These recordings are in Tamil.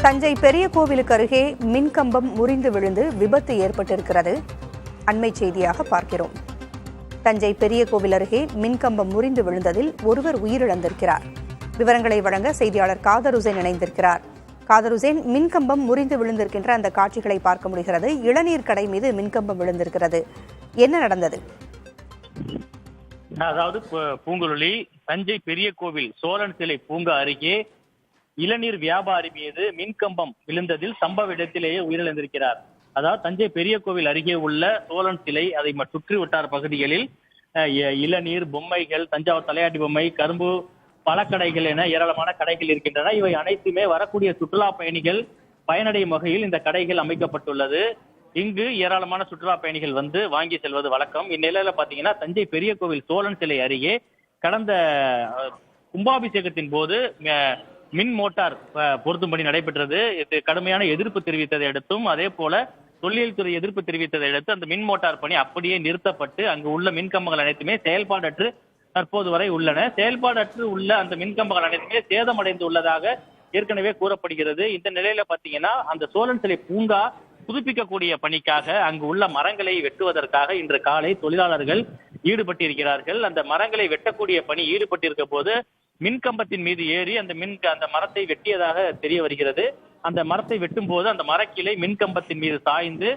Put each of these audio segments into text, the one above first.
தஞ்சை பெரிய கோவிலுக்கு அருகே மின்கம்பம் முறிந்து விழுந்து விபத்து ஏற்பட்டிருக்கிறது. அண்மை செய்தியாக பார்க்கிறோம். தஞ்சை பெரிய கோவில் அருகே மின்கம்பம் முறிந்து விழுந்ததில் ஒருவர் உயிரிழந்திருக்கிறார். விவரங்களை வழங்க செய்தியாளர் காதர் உசேன் இணைந்திருக்கிறார். காதர் உசேன், மின்கம்பம் முறிந்து விழுந்திருக்கின்ற அந்த காட்சிகளை பார்க்க முடிகிறது. இளநீர் கடை மீது மின்கம்பம் விழுந்திருக்கிறது. என்ன நடந்தது? அதாவது பூங்குழலி, தஞ்சை பெரிய கோவில் சோழன் சிலை பூங்கா அருகே இளநீர் வியாபாரி மீது மின்கம்பம் விழுந்ததில் சம்பவ இடத்திலேயே உயிரிழந்திருக்கிறார். அதாவது தஞ்சை பெரிய கோவில் அருகே உள்ள சோழன் சிலை, அதை சுற்றி வட்டார பகுதிகளில் இளநீர், பொம்மைகள், தஞ்சாவூர் தலையாட்டி பொம்மை, கரும்பு, பழக்கடைகள் என ஏராளமான கடைகள் இருக்கின்றன. இவை அனைத்துமே வரக்கூடிய சுற்றுலா பயணிகள் பயனடையும் வகையில் இந்த கடைகள் அமைக்கப்பட்டுள்ளது. இங்கு ஏராளமான சுற்றுலா பயணிகள் வந்து வாங்கி செல்வது வழக்கம். இந்நிலையில பாத்தீங்கன்னா தஞ்சை பெரிய கோவில் சோழன் சிலை அருகே கடந்த கும்பாபிஷேகத்தின் போது மின் மோட்டார் பொருத்தும் பணி நடைபெற்றது. கடுமையான எதிர்ப்பு தெரிவித்ததை அடுத்தும் அதே போல தொல்லியல் துறை எதிர்ப்பு தெரிவித்ததை அடுத்து அந்த மின் மோட்டார் பணி அப்படியே நிறுத்தப்பட்டு அங்கு உள்ள மின்கம்பங்கள் அனைத்துமே செயல்பாடற்று தற்போது வரை உள்ளன. செயல்பாடற்று உள்ள அந்த மின்கம்பங்கள் அனைத்துமே சேதமடைந்து உள்ளதாக ஏற்கனவே கூறப்படுகிறது. இந்த நிலையில பாத்தீங்கன்னா அந்த சோழன் சிலை பூங்கா புதுப்பிக்கக்கூடிய பணிக்காக அங்கு உள்ள மரங்களை வெட்டுவதற்காக இன்று காலை தொழிலாளர்கள் ஈடுபட்டிருக்கிறார்கள். அந்த மரங்களை வெட்டக்கூடிய பணி ஈடுபட்டிருக்க போது மின்கம்பத்தின் மீது ஏறி அந்த மரத்தை வெட்டியதாக தெரிய வருகிறது. அந்த மரத்தை வெட்டும் போது அந்த மரக்கிளை மின்கம்பத்தின் மீது சாய்ந்து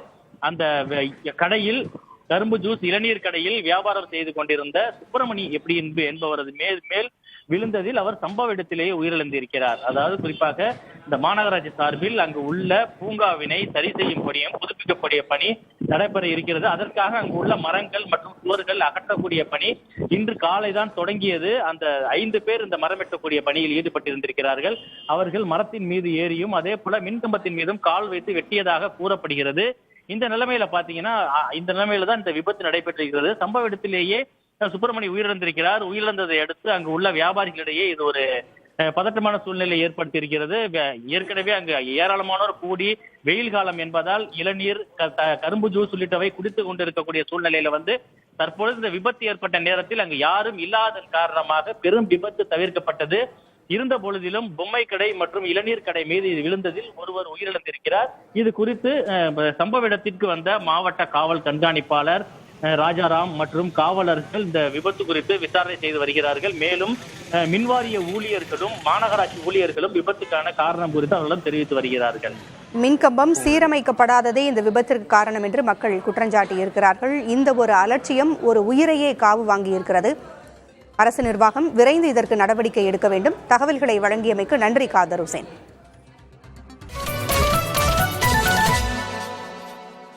அந்த கடையில் கரும்பு ஜூஸ், இளநீர் கடையில் வியாபாரம் செய்து கொண்டிருந்த சுப்பிரமணி என்பவரது மேல் விழுந்ததில் அவர் சம்பவ இடத்திலேயே உயிரிழந்திருக்கிறார். அதாவது குறிப்பாக இந்த மாநகராட்சி சார்பில் அங்கு உள்ள பூங்காவினை சரி செய்யும் பணியும் புதுப்பிக்கக்கூடிய பணி நடைபெற இருக்கிறது. அதற்காக அங்கு உள்ள மரங்கள் மற்றும் சுவர்கள் அகற்றக்கூடிய பணி இன்று காலை தான் தொடங்கியது. அந்த 5 பேர் இந்த மரம் வெட்டக்கூடிய பணியில் ஈடுபட்டிருந்திருக்கிறார்கள். அவர்கள் மரத்தின் மீது ஏறியும் அதே போல மின்கம்பத்தின் மீதும் கால் வைத்து வெட்டியதாக கூறப்படுகிறது. இந்த நிலைமையில பாத்தீங்கன்னா இந்த நிலைமையில தான் இந்த விபத்து நடைபெற்றிருக்கிறது. சம்பவ இடத்திலேயே சுப்பிரமணி உயிரிழந்திருக்கிறார். உயிரிழந்ததை அடுத்து அங்கு உள்ள வியாபாரிகளிடையே இது ஒரு பதட்டமான சூழ்நிலை ஏற்படுத்தி இருக்கிறது. ஏற்கனவே அங்கு ஏராளமானோர் கூடி வெயில் காலம் என்பதால் இளநீர், கரும்பு ஜூஸ் உள்ளிட்டவை குடித்துக் கொண்டிருக்கக்கூடிய சூழ்நிலையில தற்பொழுது இந்த விபத்து ஏற்பட்ட நேரத்தில் அங்கு யாரும் இல்லாதன் காரணமாக பெரும் விபத்து தவிர்க்கப்பட்டது. இருந்த பொழுதிலும் பொம்மை கடை மற்றும் இளநீர் கடை மீது இது விழுந்ததில் ஒருவர் உயிரிழந்திருக்கிறார். இது குறித்து சம்பவ இடத்திற்கு வந்த மாவட்ட காவல் கண்காணிப்பாளர் ராஜாராம் மற்றும் காவலர்கள் இந்த விபத்து குறித்து விசாரணை செய்து வருகிறார்கள். மேலும் மின்வாரிய ஊழியர்களும் மாநகராட்சி ஊழியர்களும் விபத்துக்கான காரணம் குறித்து அவர்களும் தெரிவித்து வருகிறார்கள். மின்கம்பம் சீரமைக்கப்படாததே இந்த விபத்திற்கு காரணம் என்று மக்கள் குற்றஞ்சாட்டி இருக்கிறார்கள். இந்த ஒரு அலட்சியம் ஒரு உயிரையே காவு வாங்கி இருக்கிறது. அரசு நிர்வாகம் விரைந்து இதற்கு நடவடிக்கை எடுக்க வேண்டும். தகவல்களை வழங்கியமைக்கு நன்றி காதர் உசேன்.